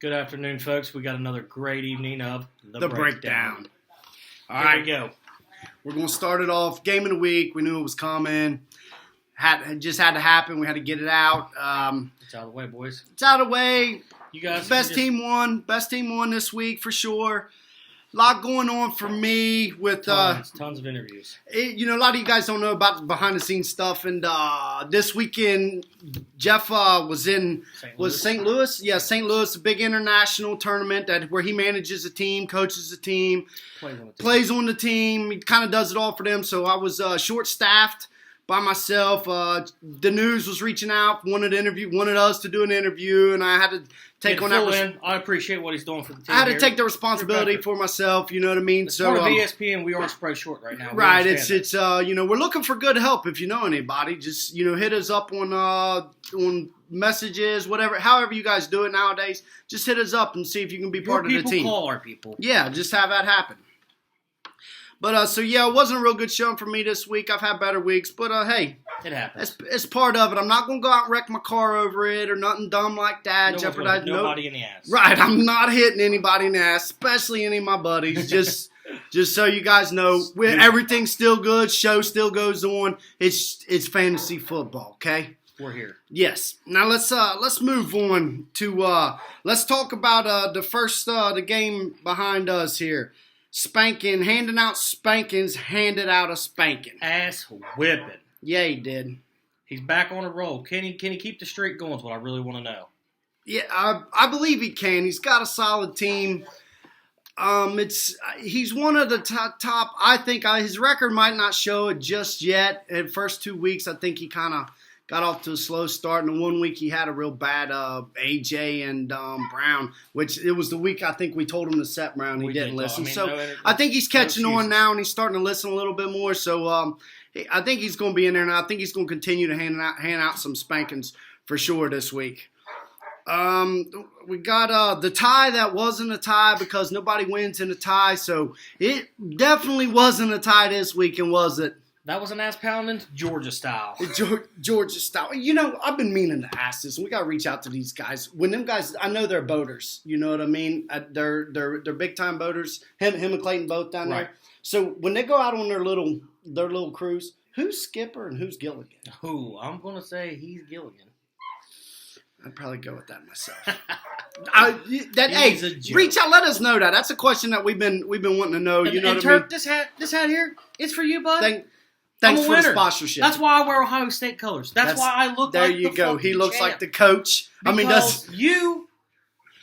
Good afternoon, folks. We got another great evening of The Breakdown. All Here right, we go. we're going to start it off. Game of the week. We knew it was coming. It just had to happen. We had to get it out. It's out of the way, boys. It's out of the way. You guys, Best team won. Best team won this week for sure. A lot going on for me with tons of interviews. a lot of you guys don't know about the behind the scenes stuff. And this weekend, Jeff was in St. Louis. Yeah, St. Louis, a big international tournament where he manages a team, coaches a team, plays on the team. He kind of does it all for them. So I was short staffed by myself. The news was reaching out, wanted us to do an interview, and I had to take on that. I appreciate what he's doing for the team. I had to take the responsibility for myself. You know what I mean? It's part of ESPN. We aren't spread short right now. Right. It's we're looking for good help. If you know anybody, just hit us up on messages, whatever, however you guys do it nowadays. Just hit us up and see if you can be part of the team. Call our people. Yeah, just have that happen. But, it wasn't a real good showing for me this week. I've had better weeks. But, hey. It happens. It's part of it. I'm not going to go out and wreck my car over it or nothing dumb like that. Jeopardize nobody in the ass. Right. I'm not hitting anybody in the ass, especially any of my buddies. Just so you guys know, everything's still good. Show still goes on. It's fantasy football, okay? We're here. Yes. Now let's move on to let's talk about the game behind us here. Spanking, handing out spankings, handed out a spanking. Ass whipping. Yeah, he did. He's back on a roll. Can he keep the streak going is what I really want to know. Yeah, I believe he can. He's got a solid team. He's one of the top. I think his record might not show it just yet. In the first 2 weeks, I think he kind of got off to a slow start. And 1 week he had a real bad AJ and Brown, which it was the week I think we told him to set Brown. He didn't listen. I think he's catching on now and he's starting to listen a little bit more. So I think he's going to be in there, and I think he's going to continue to hand out some spankings for sure this week. We got the tie that wasn't a tie because nobody wins in a tie. So it definitely wasn't a tie this weekend, was it? That was an ass pounding Georgia style. Georgia style. I've been meaning to ask this. We got to reach out to these guys. When them guys, I know they're boaters. You know what I mean? They're big time boaters. Him and Clayton both down there. So when they go out on their little cruise, who's Skipper and who's Gilligan? Who? I'm gonna say he's Gilligan. I'd probably go with that myself. Reach out. Let us know that. That's a question that we've been wanting to know. You know what I mean? This hat here, it's for you, bud. Thanks for the sponsorship. That's why I wear Ohio State colors. That's why I look there like you the go. He looks champ. like the coach. You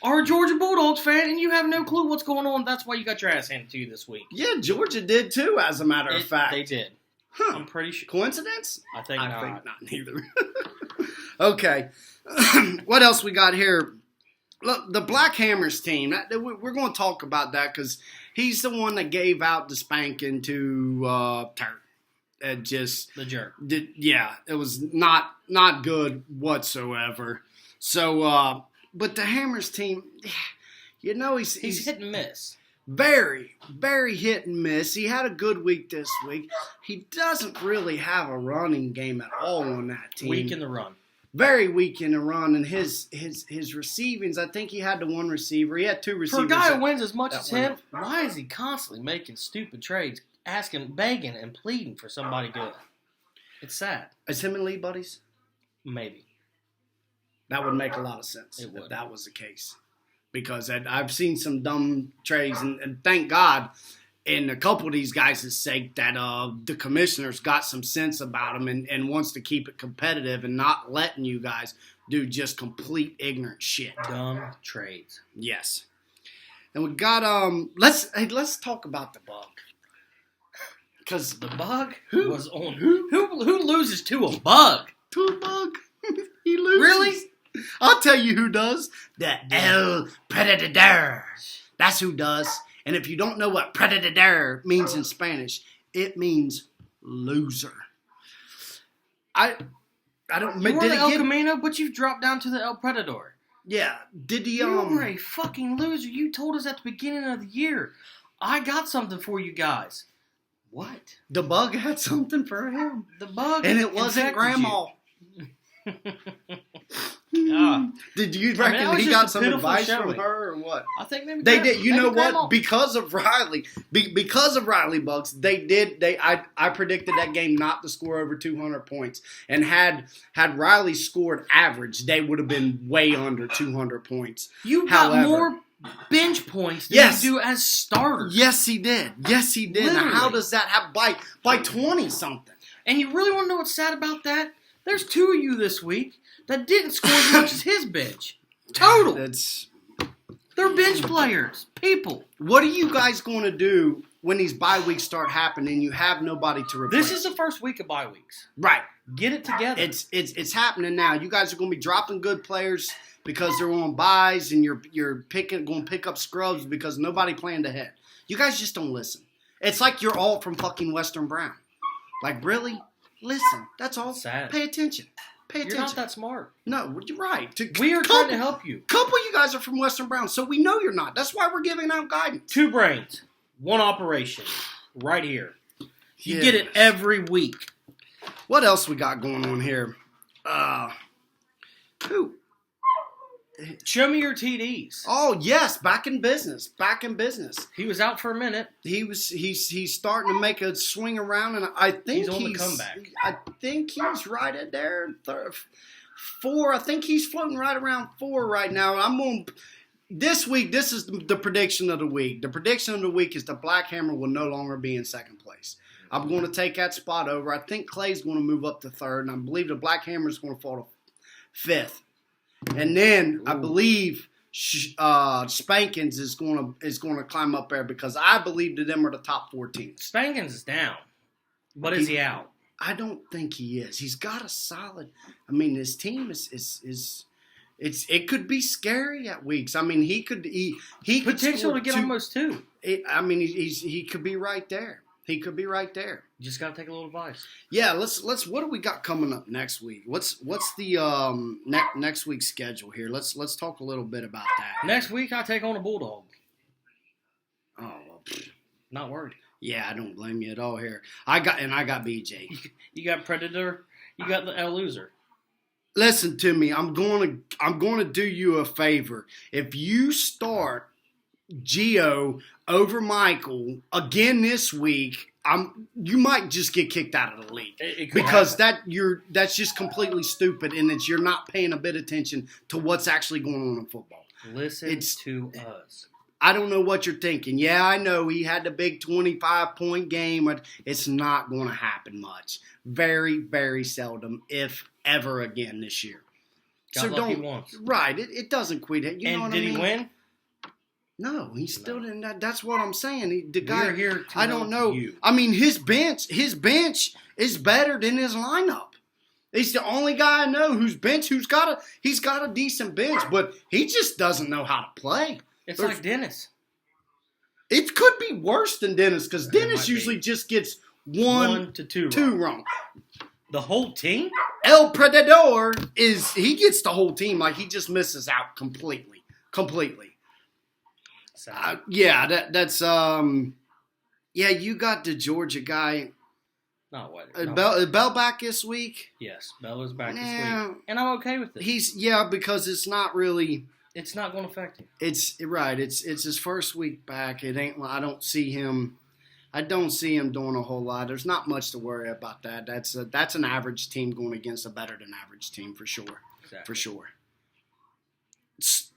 are a Georgia Bulldogs fan and you have no clue what's going on. That's why you got your ass handed to you this week. Yeah, Georgia did too, as a matter of fact. They did. Huh. I'm pretty sure. Coincidence? I think not neither. Okay. What else we got here? Look, the Black Hammers team. We're going to talk about that because he's the one that gave out the spanking to Turk. The jerk. It was not good whatsoever. So, but the Hammers team, he's hit and miss. Very, very hit and miss. He had a good week this week. He doesn't really have a running game at all on that team. Weak in the run. Very weak in the run. And his receivings, I think he had the one receiver. He had two receivers. For a guy who wins as much as him, why is he constantly making stupid trades, begging and pleading for somebody good? It's sad. Is him and Lee buddies? Maybe. That would make a lot of sense if that was the case. Because I've seen some dumb trades, and thank God, in a couple of these guys' sake, that the commissioner's got some sense about them and wants to keep it competitive and not letting you guys do just complete ignorant shit. Dumb trades. Yes. And we got let's talk about the bug. Because the bug was on who loses to a bug? To a bug? He loses. Really? I'll tell you who does. The El Predador. That's who does. And if you don't know what Predador means in Spanish, it means loser. I don't. You were the El Camino, but you've dropped down to the El Predador. Yeah. Did he? You were a fucking loser. You told us at the beginning of the year. I got something for you guys. What? The bug had something for him. The bug, and it wasn't Grandma. Did you reckon was he just got a some pitiful advice from showing. her or what? I think maybe They did. You know Grandma. what? Because of Riley, because of Riley Bucks, they did. I predicted that game not to score over 200 points, and had Riley scored average, they would have been way under 200 points. You got However- more bench points than Yes. you do as starters. Yes, he did. Yes, he did. Now, Literally. how does that happen by 20 something? And you really want to know what's sad about that? There's 2 of you this week that didn't score as much as his bench. Total. That's They're bench players. People. what are you guys going to do when these bye weeks start happening? You have nobody to replace. This is the first week of bye weeks. right. Get it together. It's happening now. You guys are going to be dropping good players because they're on buys, and you're going to pick up scrubs because nobody planned ahead. You guys just don't listen. It's like you're all from fucking Western Brown. Like, really? Listen. That's all. Sad. Pay attention. Pay You're attention. not that smart. No, you're right. We are trying to help you. Couple of you guys are from Western Brown, so we know you're not. That's why we're giving out guidance. 2 brains, 1 operation, right here. You Yeah. get it every week. What else we got going on here? Who? Show me your TDs. Oh yes, back in business. Back in business. He was out for a minute. He's starting to make a swing around, and I think He's on the comeback. I think he's right at there. 4. I think he's floating right around 4 right now. I'm on this week. This is the prediction of the week. The prediction of the week is the Black Hammer will no longer be in second place. I'm going to take that spot over. I think Clay's going to move up to 3rd, and I believe the Black Hammer is going to fall to 5th. And then I believe Spankins is going to climb up there because I believe that them are the top 4 teams. Spankins is down. But is he out? I don't think he is. He's got a solid. I mean, his team is it could be scary at weeks. I mean, he could Potential score to get 2. almost 2. He could be right there. He could be right there. You just got to take a little advice. Yeah, let's. What do we got coming up next week? What's the next week's schedule here? Let's talk a little bit about that. Next week, I take on a Bulldog. Oh, well, Not worried. yeah, I don't blame you at all here. I got BJ. You got Predator. You got the L Loser. Listen to me. I'm going to do you a favor. If you start Gio over Michael again this week, you might just get kicked out of the league It could because happen. that's just completely stupid, and you're not paying a bit of attention to what's actually going on in football. Listen to us. I don't know what you're thinking. Yeah, I know he had the big 25-point game, but it's not going to happen much. Very, very seldom, if ever again this year. Got lucky once. Right, it doesn't quit it. You know And what did I mean? he win? No, he still didn't. That's what I'm saying. The guy, We're here to I don't help know. you. I mean, his bench is better than his lineup. He's the only guy I know who's got a decent bench, but he just doesn't know how to play. It's There's- like Dennis. It could be worse than Dennis because Dennis might be. usually just gets one, 1 to 2. two wrong. The whole team? El Predador he gets the whole team, like he just misses out completely. Sad. That's you got the Georgia guy. Not what. Is Bell back this week? Yes, Bella's back this Nah. week. And I'm okay with it. Because it's not really. It's not going to affect him. It's right. It's his first week back. It ain't. I don't see him doing a whole lot. There's not much to worry about that. That's an average team going against a better than average team for sure. Exactly. For sure.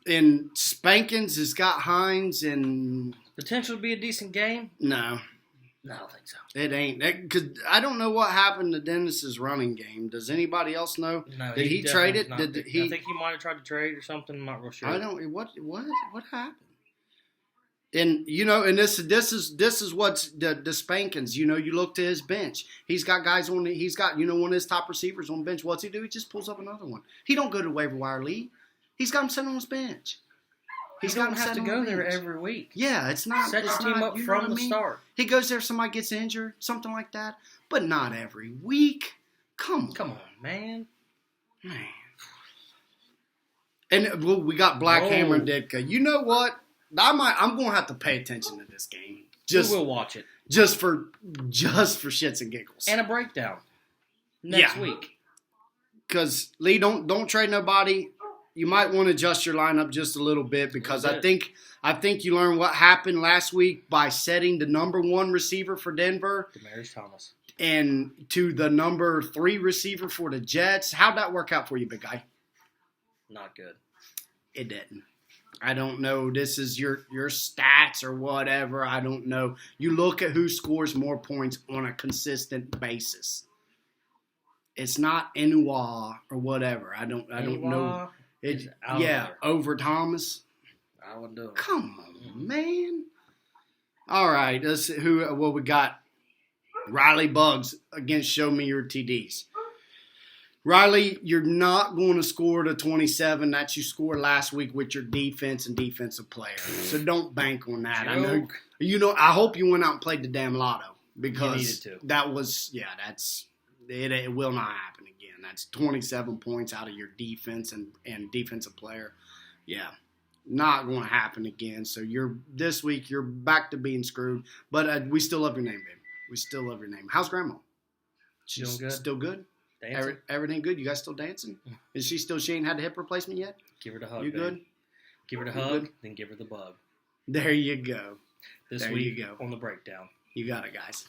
And Spankins has got Hines and Potential to be a decent game? no, No, I don't think so. it ain't. Because I don't know what happened to Dennis's running game. Does anybody else know? No, Did he definitely trade it? not. Did he? I think he might have tried to trade or something. I'm not real sure. I don't. What happened? And and this is what's the Spankins. You look to his bench. He's got guys on. He's got one of his top receivers on the bench. What's he do? He just pulls up another one. He don't go to the waiver wire league. He's got him sitting on his bench. You don't have to go there every week. Yeah, it's not. Set your team up from the start. He goes there. Somebody gets injured, something like that, but not every week. Come on, man. And we got Black Whoa. Hammer and Ditka. You know what? I'm going to have to pay attention to this game. We will watch it. Just for shits and giggles. And a breakdown next week. Because Lee, don't trade nobody. you might want to adjust your lineup just a little bit because Little I think you learned what happened last week by setting the number 1 receiver for Denver Demaryius Thomas. and to the number 3 receiver for the Jets. How'd that work out for you, big guy? Not good. It didn't. I don't know. This is your stats or whatever. I don't know. You look at who scores more points on a consistent basis. It's not Enua or whatever. I don't know. Is out there. Over Thomas. I wouldn't do it. Come on, man. All right, let's see what we got. Riley Bugs against Show Me Your TDs. Riley, you're not going to score the 27 that you scored last week with your defense and defensive player. So don't bank on that. Joke. I hope you went out and played the damn lotto because You needed to. that was it will not happen again. That's 27 points out of your defense and defensive player. Yeah. Not going to happen again. So this week you're back to being screwed. But we still love your name, babe. We still love your name. How's Grandma? She's doing good. Still good? Dancing. Everything good? You guys still dancing? Is she still? She ain't had a hip replacement yet? Give her the hug. You babe. good? Give her the You hug, good? then give her the bug. There you go. This There week you go. on the breakdown. You got it, guys.